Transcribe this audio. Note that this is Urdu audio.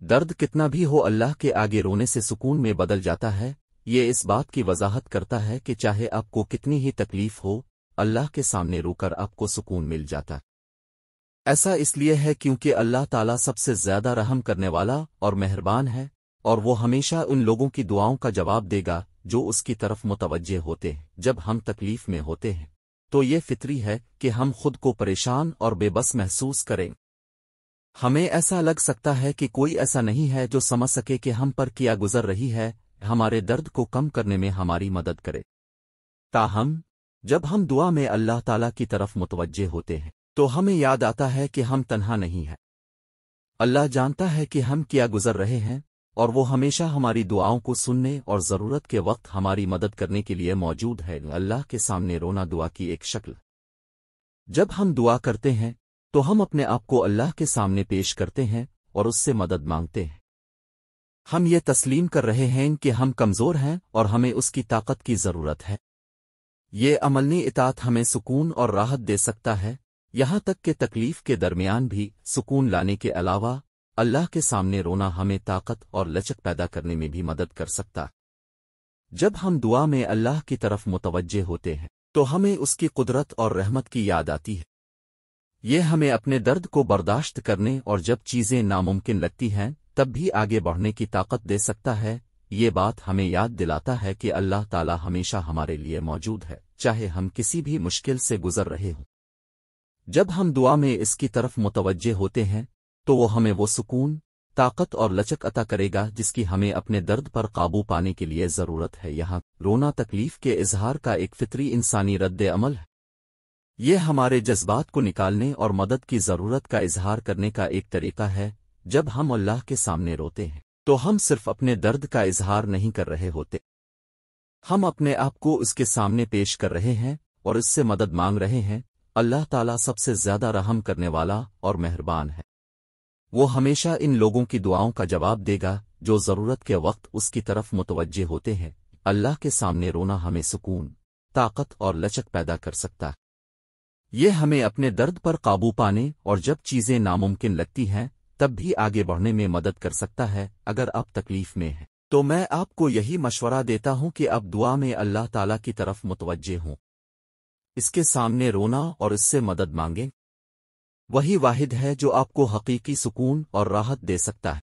درد کتنا بھی ہو اللہ کے آگے رونے سے سکون میں بدل جاتا ہے۔ یہ اس بات کی وضاحت کرتا ہے کہ چاہے آپ کو کتنی ہی تکلیف ہو، اللہ کے سامنے رو کر آپ کو سکون مل جاتا۔ ایسا اس لیے ہے کیونکہ اللہ تعالیٰ سب سے زیادہ رحم کرنے والا اور مہربان ہے، اور وہ ہمیشہ ان لوگوں کی دعاؤں کا جواب دے گا جو اس کی طرف متوجہ ہوتے ہیں۔ جب ہم تکلیف میں ہوتے ہیں تو یہ فطری ہے کہ ہم خود کو پریشان اور بے بس محسوس کریں۔ ہمیں ایسا لگ سکتا ہے کہ کوئی ایسا نہیں ہے جو سمجھ سکے کہ ہم پر کیا گزر رہی ہے، ہمارے درد کو کم کرنے میں ہماری مدد کرے۔ تاہم جب ہم دعا میں اللہ تعالیٰ کی طرف متوجہ ہوتے ہیں تو ہمیں یاد آتا ہے کہ ہم تنہا نہیں ہیں۔ اللہ جانتا ہے کہ ہم کیا گزر رہے ہیں، اور وہ ہمیشہ ہماری دعاؤں کو سننے اور ضرورت کے وقت ہماری مدد کرنے کے لیے موجود ہے۔ اللہ کے سامنے رونا دعا کی ایک شکل۔ جب ہم دعا کرتے ہیں تو ہم اپنے آپ کو اللہ کے سامنے پیش کرتے ہیں اور اس سے مدد مانگتے ہیں۔ ہم یہ تسلیم کر رہے ہیں کہ ہم کمزور ہیں اور ہمیں اس کی طاقت کی ضرورت ہے۔ یہ عملی اطاعت ہمیں سکون اور راحت دے سکتا ہے، یہاں تک کہ تکلیف کے درمیان بھی سکون لانے کے علاوہ اللہ کے سامنے رونا ہمیں طاقت اور لچک پیدا کرنے میں بھی مدد کر سکتا۔ جب ہم دعا میں اللہ کی طرف متوجہ ہوتے ہیں تو ہمیں اس کی قدرت اور رحمت کی یاد آتی ہے۔ یہ ہمیں اپنے درد کو برداشت کرنے اور جب چیزیں ناممکن لگتی ہیں تب بھی آگے بڑھنے کی طاقت دے سکتا ہے۔ یہ بات ہمیں یاد دلاتا ہے کہ اللہ تعالیٰ ہمیشہ ہمارے لیے موجود ہے، چاہے ہم کسی بھی مشکل سے گزر رہے ہوں۔ جب ہم دعا میں اس کی طرف متوجہ ہوتے ہیں تو وہ ہمیں وہ سکون، طاقت اور لچک عطا کرے گا جس کی ہمیں اپنے درد پر قابو پانے کے لیے ضرورت ہے۔ یہاں رونا تکلیف کے اظہار کا ایک فطری انسانی رد عمل ہے۔ یہ ہمارے جذبات کو نکالنے اور مدد کی ضرورت کا اظہار کرنے کا ایک طریقہ ہے۔ جب ہم اللہ کے سامنے روتے ہیں تو ہم صرف اپنے درد کا اظہار نہیں کر رہے ہوتے، ہم اپنے آپ کو اس کے سامنے پیش کر رہے ہیں اور اس سے مدد مانگ رہے ہیں۔ اللہ تعالیٰ سب سے زیادہ رحم کرنے والا اور مہربان ہے۔ وہ ہمیشہ ان لوگوں کی دعاؤں کا جواب دے گا جو ضرورت کے وقت اس کی طرف متوجہ ہوتے ہیں۔ اللہ کے سامنے رونا ہمیں سکون، طاقت اور لچک پیدا کر سکتا ہے۔ یہ ہمیں اپنے درد پر قابو پانے اور جب چیزیں ناممکن لگتی ہیں تب بھی آگے بڑھنے میں مدد کر سکتا ہے۔ اگر آپ تکلیف میں ہیں تو میں آپ کو یہی مشورہ دیتا ہوں کہ آپ دعا میں اللہ تعالیٰ کی طرف متوجہ ہوں، اس کے سامنے رونا اور اس سے مدد مانگیں۔ وہی واحد ہے جو آپ کو حقیقی سکون اور راحت دے سکتا ہے۔